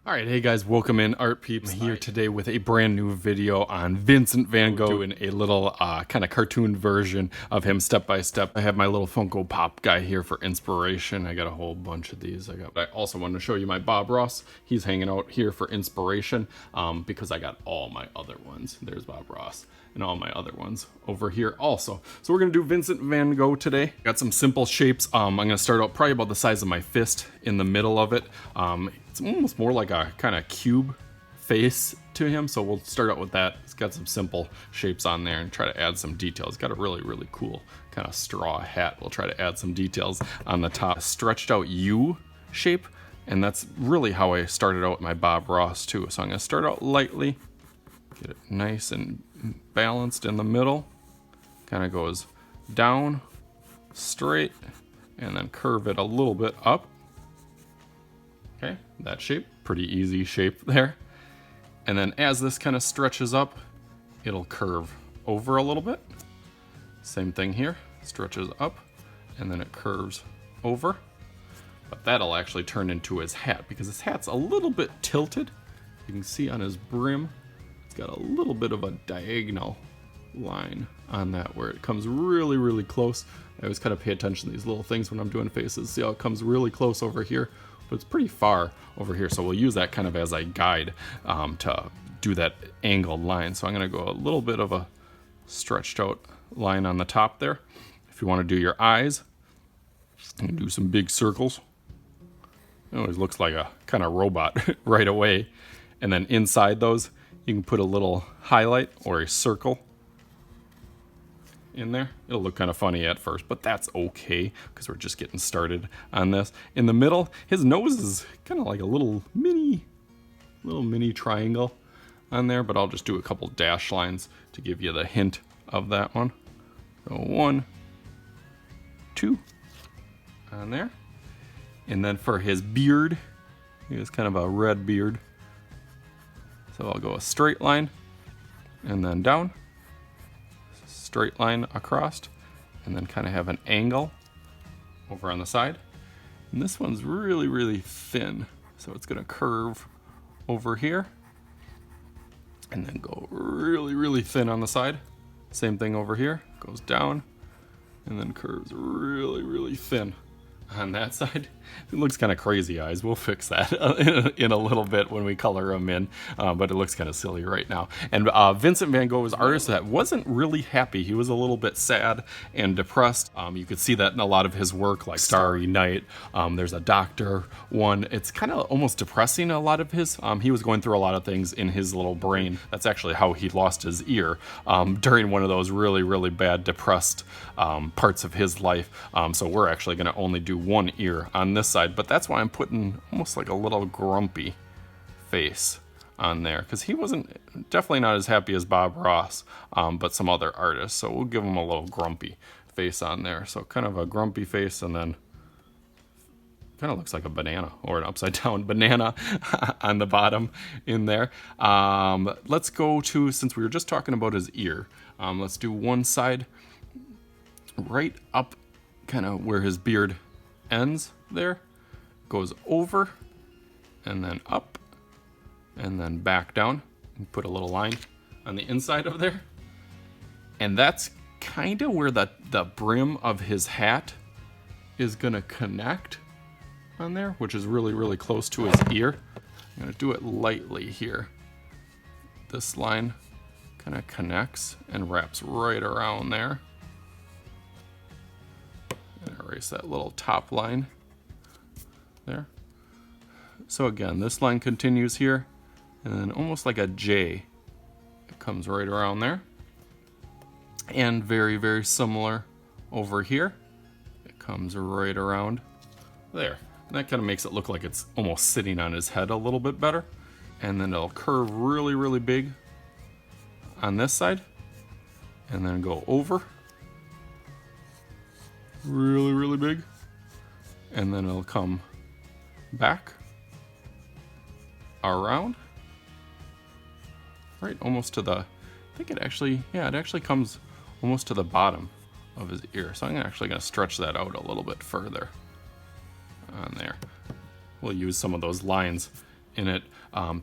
Alright, hey guys, welcome in, Art Peeps. I'm here today with a brand new video on Vincent Van Gogh, doing a little kind of cartoon version of him step by step. I have my little Funko Pop guy here for inspiration. I got a whole bunch of these. I also wanted to show you my Bob Ross. He's hanging out here for inspiration because I got all my other ones. There's Bob Ross and all my other ones over here also. So we're gonna do Vincent Van Gogh today. Got some simple shapes. I'm gonna start out probably about the size of my fist in the middle of it. It's almost more like a kind of cube face to him, so we'll start out with that. It's got some simple shapes on there and try to add some details. It's got a really cool kind of straw hat. We'll try to add some details on the top. Stretched out U shape, and that's really how I started out with my Bob Ross too. So I'm gonna start out lightly, get it nice and balanced in the middle, kind of goes down, straight, and then curve it a little bit up. Okay, that shape, pretty easy shape there. And then as this kind of stretches up, it'll curve over a little bit. Same thing here, stretches up, and then it curves over. But that'll actually turn into his hat, because his hat's a little bit tilted. You can see on his brim, it's got a little bit of a diagonal line on that where it comes really close. I always kind of pay attention to these little things when I'm doing faces. See how it comes really close over here? But it's pretty far over here, so we'll use that kind of as a guide to do that angled line. So I'm going to go a little bit of a stretched out line on the top there. If you want to do your eyes, you can do some big circles. It always looks like a kind of robot right away. And then inside those, you can put a little highlight or a circle in there. It'll look kind of funny at first, but that's okay because we're just getting started on this. In the middle, his nose is kind of like a little mini triangle on there, but I'll just do a couple dash lines to give you the hint of that one. So 1, 2 on there. And then for his beard, he has kind of a red beard. So I'll go a straight line and then down. Straight line across, and then kind of have an angle over on the side. And this one's really thin, so it's going to curve over here and then go really thin on the side. Same thing over here, goes down and then curves really thin on that side. It looks kind of crazy eyes. We'll fix that in a little bit when we color them in, but it looks kind of silly right now. And Vincent Van Gogh was an artist that wasn't really happy. He was a little bit sad and depressed. You could see that in a lot of his work, like Starry Night. There's a doctor one. It's kind of almost depressing, a lot of his. He was going through a lot of things in his little brain. That's actually how he lost his ear during one of those really bad depressed parts of his life. So we're actually going to only do one ear on this side, but that's why I'm putting almost like a little grumpy face on there, because he wasn't definitely not as happy as Bob Ross, but some other artists. So we'll give him a little grumpy face on there. So kind of a grumpy face, and then kind of looks like a banana or an upside down banana on the bottom in there. Let's go to, since we were just talking about his ear, let's do one side right up kind of where his beard ends there, goes over and then up and then back down, and put a little line on the inside of there. And that's kind of where the brim of his hat is gonna connect on there, which is really close to his ear. I'm gonna do it lightly here. This line kind of connects and wraps right around there. And erase that little top line there. So again, this line continues here, and then almost like a J, it comes right around there. And very similar over here. It comes right around there. And that kind of makes it look like it's almost sitting on his head a little bit better. And then it'll curve really big on this side, and then go over really big, and then it'll come back around right almost to the, I think it actually comes almost to the bottom of his ear. So I'm actually going to stretch that out a little bit further on there. We'll use some of those lines in it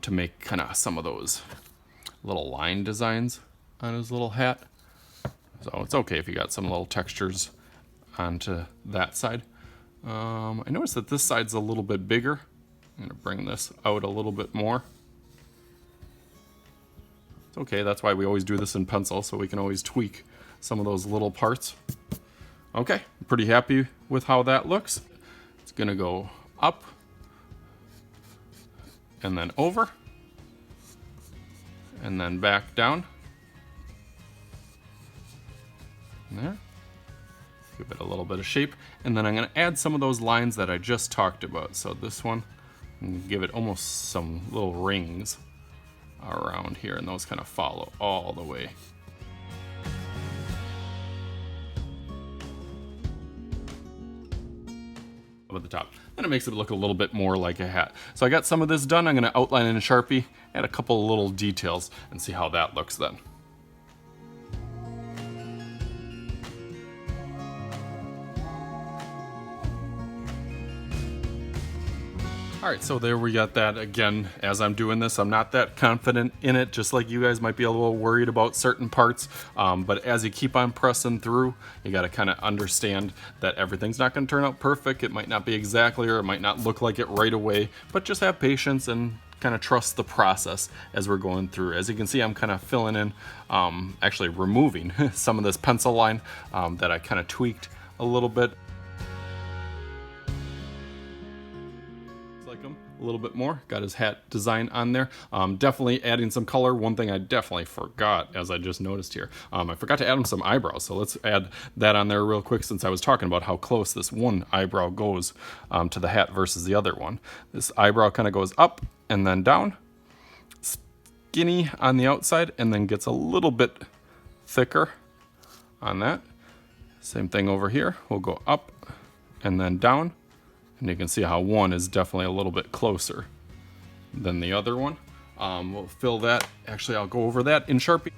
to make kind of some of those little line designs on his little hat. So it's okay if you got some little textures onto that side. I noticed that this side's a little bit bigger. I'm gonna bring this out a little bit more. It's okay, that's why we always do this in pencil, so we can always tweak some of those little parts. Okay, I'm pretty happy with how that looks. It's gonna go up and then over and then back down. There. Give it a little bit of shape, and then I'm going to add some of those lines that I just talked about. So this one, and give it almost some little rings around here, and those kind of follow all the way. At the top, and it makes it look a little bit more like a hat. So I got some of this done. I'm going to outline in a Sharpie, add a couple of little details, and see how that looks then. All right, so there we got that. Again, as I'm doing this, I'm not that confident in it, just like you guys might be a little worried about certain parts. But as you keep on pressing through, you got to kind of understand that everything's not going to turn out perfect. It might not be exactly, or it might not look like it right away, but just have patience and kind of trust the process as we're going through. As you can see, I'm kind of filling in, actually removing some of this pencil line that I kind of tweaked a little bit. A little bit more. Got his hat design on there. Definitely adding some color. One thing I definitely forgot, as I just noticed here, I forgot to add him some eyebrows. So let's add that on there real quick, since I was talking about how close this one eyebrow goes to the hat versus the other one. This eyebrow kind of goes up and then down, skinny on the outside, and then gets a little bit thicker on that. Same thing over here. We'll go up and then down. And you can see how one is definitely a little bit closer than the other one. We'll fill that. Actually, I'll go over that in Sharpie.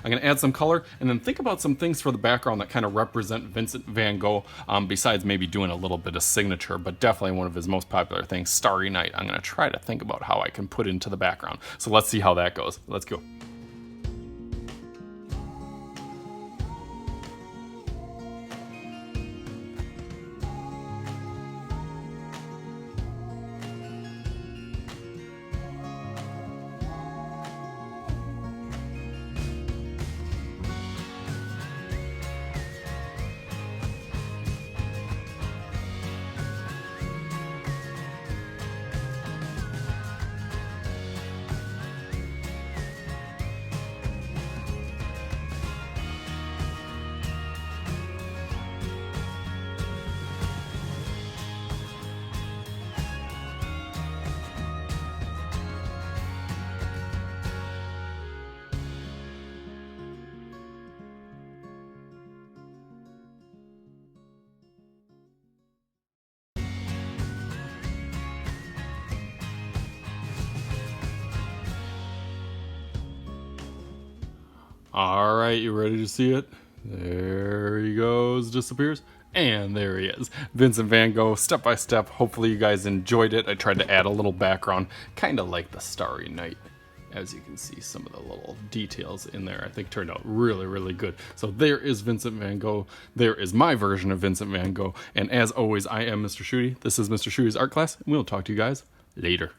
I'm going to add some color, and then think about some things for the background that kind of represent Vincent Van Gogh, besides maybe doing a little bit of signature, but definitely one of his most popular things, Starry Night. I'm going to try to think about how I can put into the background. So let's see how that goes. Let's go. All right, you ready to see it? There he goes, disappears. And there he is, Vincent Van Gogh, step by step. Hopefully you guys enjoyed it. I tried to add a little background, kind of like the Starry Night. As you can see, some of the little details in there, I think turned out really, really good. So there is Vincent Van Gogh. There is my version of Vincent Van Gogh. And as always, I am Mr. H2D. This is Mr. H2D's art class, and we'll talk to you guys later.